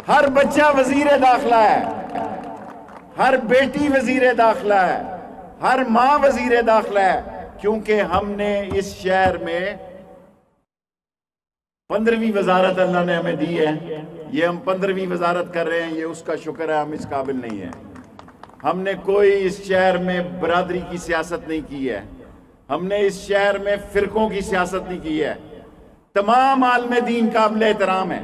ہر بچہ وزیر داخلہ ہے، ہر بیٹی وزیر داخلہ ہے، ہر ماں وزیر داخلہ ہے، کیونکہ ہم نے اس شہر میں 15ویں وزارت اللہ نے ہمیں دی ہے۔ یہ ہم 15ویں وزارت کر رہے ہیں، یہ اس کا شکر ہے، ہم اس قابل نہیں ہیں۔ ہم نے کوئی اس شہر میں برادری کی سیاست نہیں کی ہے، ہم نے اس شہر میں فرقوں کی سیاست نہیں کی ہے۔ تمام عالم دین قابل احترام ہے۔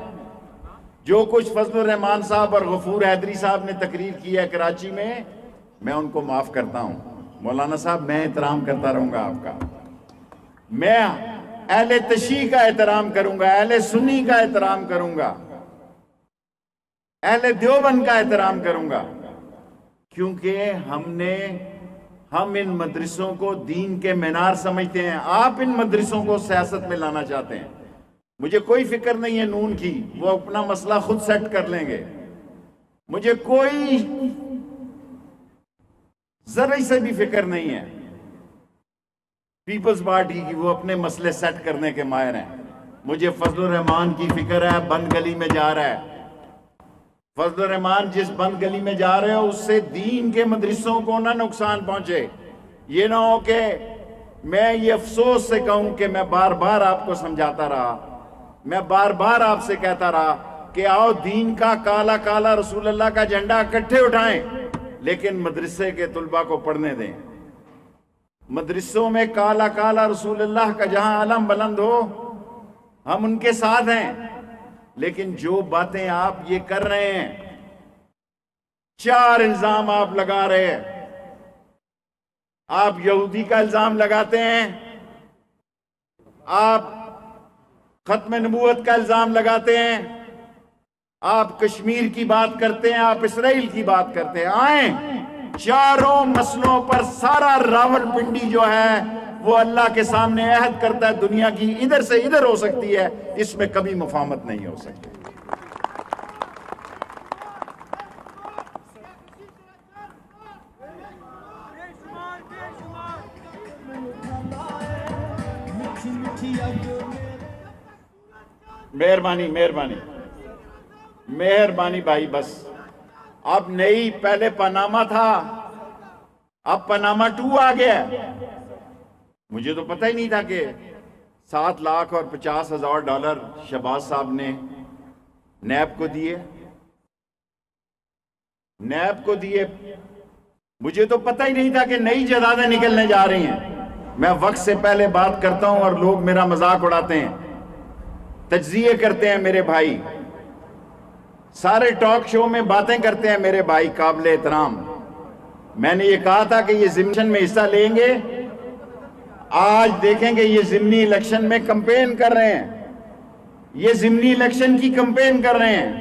جو کچھ فضل الرحمان صاحب اور غفور حیدری صاحب نے تقریر کی ہے کراچی میں ان کو معاف کرتا ہوں۔ مولانا صاحب، میں احترام کرتا رہوں گا آپ کا، میں اہل تشیع کا احترام کروں گا، اہل سنی کا احترام کروں گا، اہل دیوبند کا احترام کروں گا، کیونکہ ہم ان مدرسوں کو دین کے مینار سمجھتے ہیں۔ آپ ان مدرسوں کو سیاست میں لانا چاہتے ہیں۔ مجھے کوئی فکر نہیں ہے نون کی، وہ اپنا مسئلہ خود سیٹ کر لیں گے۔ مجھے کوئی ذرا سے بھی فکر نہیں ہے پیپلز پارٹی کی، وہ اپنے مسئلے سیٹ کرنے کے ماہر ہیں۔ مجھے فضل الرحمان کی فکر ہے، بند گلی میں جا رہا ہے۔ فضل الرحمان جس بند گلی میں جا رہے ہو، اس سے دین کے مدرسوں کو نہ نقصان پہنچے۔ یہ نہ ہو کہ میں یہ افسوس سے کہوں کہ میں بار بار آپ کو سمجھاتا رہا، میں بار بار آپ سے کہتا رہا کہ آؤ دین کا کالا کالا رسول اللہ کا جھنڈا اکٹھے اٹھائیں، لیکن مدرسے کے طلباء کو پڑھنے دیں۔ مدرسوں میں کالا کالا رسول اللہ کا جہاں علم بلند ہو، ہم ان کے ساتھ ہیں۔ لیکن جو باتیں آپ یہ کر رہے ہیں، 4 الزام آپ لگا رہے ہیں۔ آپ یہودی کا الزام لگاتے ہیں، آپ ختم نبوت کا الزام لگاتے ہیں، آپ کشمیر کی بات کرتے ہیں، آپ اسرائیل کی بات کرتے ہیں۔ آئیں، چاروں مسئلوں پر سارا راول پنڈی جو ہے وہ اللہ کے سامنے عہد کرتا ہے، دنیا کی ادھر سے ادھر ہو سکتی ہے، اس میں کبھی مفاہمت نہیں ہو سکتی۔ مہربانی مہربانی مہربانی بھائی، بس اب نئی، پہلے پاناما تھا، اب پاناما 2 آ گیا۔ مجھے تو پتہ ہی نہیں تھا کہ $7,50,000 شہباز صاحب نے نیب کو دیے، مجھے تو پتہ ہی نہیں تھا کہ نئی جائیدادیں نکلنے جا رہی ہیں۔ میں وقت سے پہلے بات کرتا ہوں اور لوگ میرا مذاق اڑاتے ہیں، تجزیے کرتے ہیں میرے بھائی، سارے ٹاک شو میں باتیں کرتے ہیں میرے بھائی قابل احترام۔ میں نے یہ کہا تھا کہ یہ ضمن میں حصہ لیں گے، آج دیکھیں گے یہ ضمنی الیکشن میں کمپین کر رہے ہیں، یہ ضمنی الیکشن کی کمپین کر رہے ہیں۔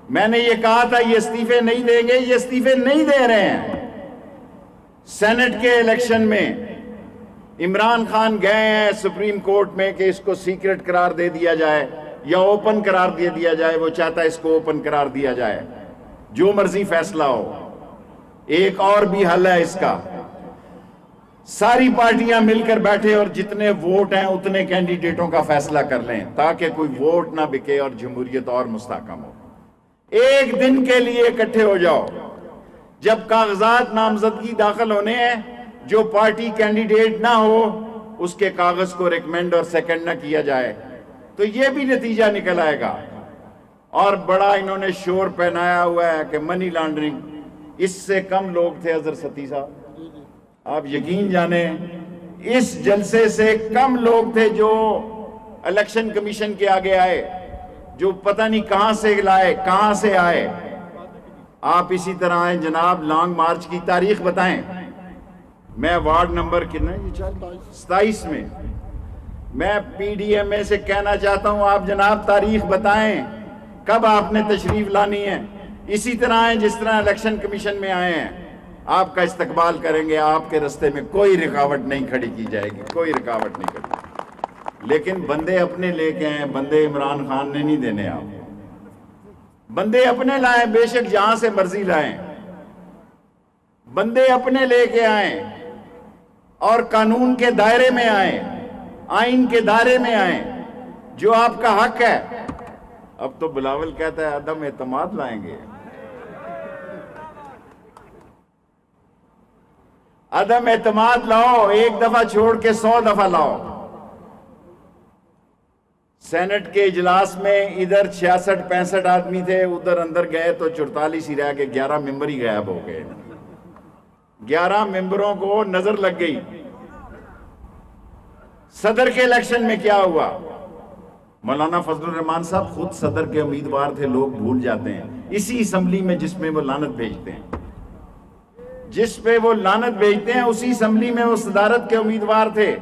میں نے یہ کہا تھا یہ استعفے نہیں دیں گے، یہ استعفے نہیں دے رہے ہیں۔ سینٹ کے الیکشن میں عمران خان گئے ہیں سپریم کورٹ میں کہ اس کو سیکرٹ قرار دے دیا جائے یا اوپن قرار دے دیا جائے، وہ چاہتا ہے اس کو اوپن قرار دیا جائے، جو مرضی فیصلہ ہو۔ ایک اور بھی حل ہے اس کا، ساری پارٹیاں مل کر بیٹھے اور جتنے ووٹ ہیں اتنے کینڈیڈیٹوں کا فیصلہ کر لیں، تاکہ کوئی ووٹ نہ بکے اور جمہوریت اور مستحکم ہو۔ ایک دن کے لیے اکٹھے ہو جاؤ، جب کاغذات نامزدگی داخل ہونے ہیں، جو پارٹی کینڈیڈیٹ نہ ہو اس کے کاغذ کو ریکمینڈ اور سیکنڈ نہ کیا جائے، تو یہ بھی نتیجہ نکل آئے گا۔ اور بڑا انہوں نے شور پہنایا ہوا ہے کہ منی لانڈرنگ، اس سے کم لوگ تھے حضرت ستی صاحب، آپ یقین جانیں اس جلسے سے کم لوگ تھے جو الیکشن کمیشن کے آگے آئے، جو پتہ نہیں کہاں سے لائے، کہاں سے آئے۔ آپ اسی طرح آئیں جناب، لانگ مارچ کی تاریخ بتائیں۔ میں وارڈ نمبر 27 میں میں پی ڈی ایم اے سے کہنا چاہتا ہوں، آپ جناب تاریخ بتائیں کب آپ نے تشریف لانی ہے۔ اسی طرح آئیں جس طرح الیکشن کمیشن میں آئے ہیں، آپ کا استقبال کریں گے، آپ کے رستے میں کوئی رکاوٹ نہیں کھڑی کی جائے گی، کوئی رکاوٹ نہیں کھڑی۔ لیکن بندے اپنے لے کے آئیں، بندے عمران خان نے نہیں دینے، آپ بندے اپنے لائیں، بے شک جہاں سے مرضی لائیں، بندے اپنے لے کے آئیں اور قانون کے دائرے میں آئیں، آئین کے دائرے میں آئیں، جو آپ کا حق ہے۔ اب تو بلاول کہتا ہے عدم اعتماد لائیں گے. عدم اعتماد لاؤ، ایک دفعہ چھوڑ کے 100 دفعہ لاؤ. سینٹ کے اجلاس میں ادھر 66-65 آدمی تھے، ادھر اندر گئے تو 44 ہی رہ گئے، 11 ممبر ہی غائب ہو گئے. 11 ممبروں کو نظر لگ گئی. صدر کے الیکشن میں کیا ہوا؟ مولانا فضل الرحمان صاحب خود صدر کے امیدوار تھے، لوگ بھول جاتے ہیں. اسی اسمبلی میں جس میں وہ لعنت بھیجتے ہیں، اسی اسمبلی میں وہ صدارت کے امیدوار تھے.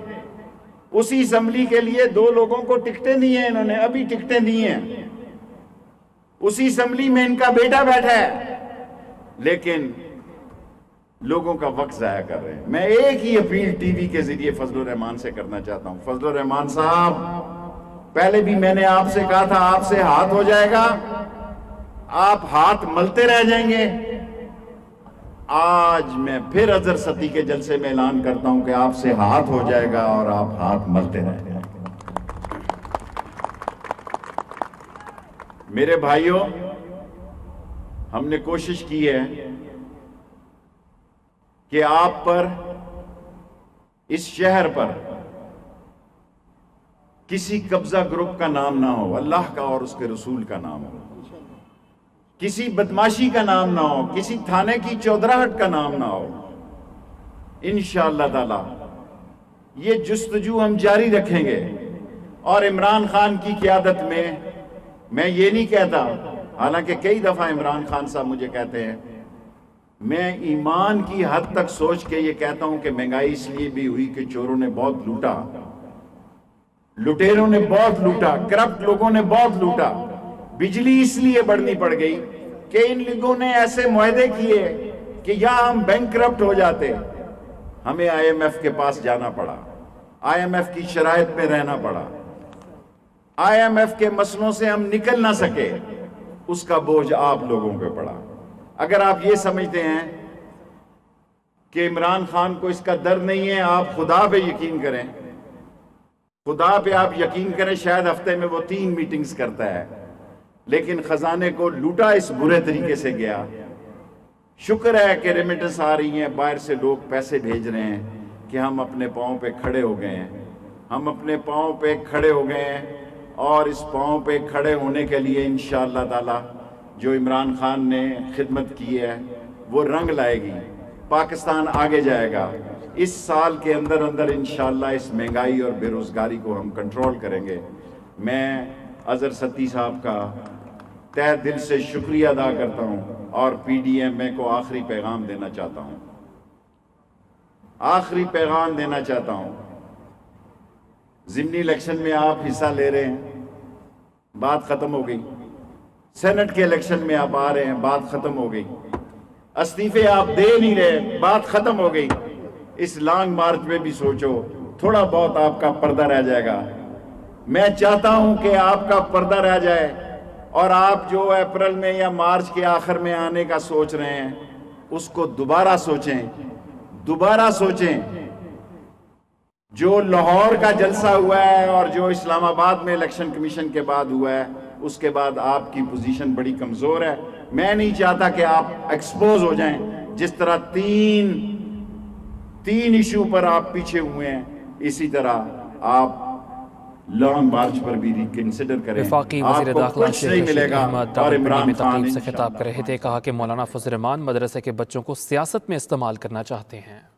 اسی اسمبلی کے لیے 2 لوگوں کو ٹکٹیں دی ہیں، انہوں نے ابھی ٹکٹیں دی ہیں. اسی اسمبلی میں ان کا بیٹا بیٹھا ہے، لیکن لوگوں کا وقت ضائع کر رہے ہیں. میں ایک ہی اپیل ٹی وی کے ذریعے فضل الرحمان سے کرنا چاہتا ہوں. فضل الرحمان صاحب، پہلے بھی میں نے آپ سے کہا تھا آپ سے ہاتھ ہو جائے گا، آپ ہاتھ ملتے رہ جائیں گے. آج میں پھر اظہر ستی کے جلسے میں اعلان کرتا ہوں کہ آپ سے ہاتھ ہو جائے گا اور آپ ہاتھ ملتے رہ جائیں گے. میرے بھائیوں، ہم نے کوشش کی ہے کہ آپ پر، اس شہر پر کسی قبضہ گروپ کا نام نہ ہو، اللہ کا اور اس کے رسول کا نام ہو. کسی بدماشی کا نام نہ ہو، کسی تھانے کی چودراہٹ کا نام نہ ہو. انشاءاللہ تعالی یہ جستجو ہم جاری رکھیں گے. اور عمران خان کی قیادت میں یہ نہیں کہتا، حالانکہ کئی دفعہ عمران خان صاحب مجھے کہتے ہیں، میں ایمان کی حد تک سوچ کے یہ کہتا ہوں کہ مہنگائی اس لیے بھی ہوئی کہ چوروں نے بہت لوٹا، لٹیروں نے بہت لوٹا، کرپٹ لوگوں نے بہت لوٹا. بجلی اس لیے بڑھنی پڑ گئی کہ ان لوگوں نے ایسے معاہدے کیے کہ یا ہم بینک کرپٹ ہو جاتے، ہمیں آئی ایم ایف کے پاس جانا پڑا، آئی ایم ایف کی شرائط میں رہنا پڑا، آئی ایم ایف کے مسئلوں سے ہم نکل نہ سکے، اس کا بوجھ آپ لوگوں پہ پڑا. اگر آپ یہ سمجھتے ہیں کہ عمران خان کو اس کا ڈر نہیں ہے، آپ خدا پہ یقین کریں. خدا پہ آپ یقین کریں، شاید ہفتے میں وہ 3 میٹنگز کرتا ہے، لیکن خزانے کو لوٹا اس برے طریقے سے گیا. شکر ہے کہ ریمیٹنس آ رہی ہیں، باہر سے لوگ پیسے بھیج رہے ہیں کہ ہم اپنے پاؤں پہ کھڑے ہو گئے ہیں. ہم اپنے پاؤں پہ کھڑے ہو گئے ہیں، اور اس پاؤں پہ کھڑے ہونے کے لیے انشاءاللہ تعالی جو عمران خان نے خدمت کی ہے وہ رنگ لائے گی. پاکستان آگے جائے گا. اس سال کے اندر انشاءاللہ اس مہنگائی اور بے روزگاری کو ہم کنٹرول کریں گے. میں اظہر ستی صاحب کا تہ دل سے شکریہ ادا کرتا ہوں، اور پی ڈی ایم اے کو آخری پیغام دینا چاہتا ہوں. ضمنی الیکشن میں آپ حصہ لے رہے ہیں، بات ختم ہو گئی. سینٹ کے الیکشن میں آپ آ رہے ہیں، بات ختم ہو گئی. استعفے آپ دے نہیں رہے، بات ختم ہو گئی. اس لانگ مارچ میں بھی سوچو، تھوڑا بہت آپ کا پردہ رہ جائے گا. میں چاہتا ہوں کہ آپ کا پردہ رہ جائے، اور آپ جو اپریل میں یا مارچ کے آخر میں آنے کا سوچ رہے ہیں اس کو دوبارہ سوچیں. جو لاہور کا جلسہ ہوا ہے اور جو اسلام آباد میں الیکشن کمیشن کے بعد ہوا ہے، اس کے بعد آپ کی پوزیشن بڑی کمزور ہے. میں نہیں چاہتا کہ آپ ایکسپوز ہو جائیں. جس طرح تین ایشو پر آپ پیچھے ہوئے ہیں، اسی طرح آپ لانگ مارچ پر بھی ریکنسیڈر کریں. وفاقی وزیر داخلہ شیخ رشید احمد راولپنڈی میں تقریب سے خطاب کر رہے تھے. کہا کہ مولانا فضل الرحمان مدرسے کے بچوں کو سیاست میں استعمال کرنا چاہتے ہیں.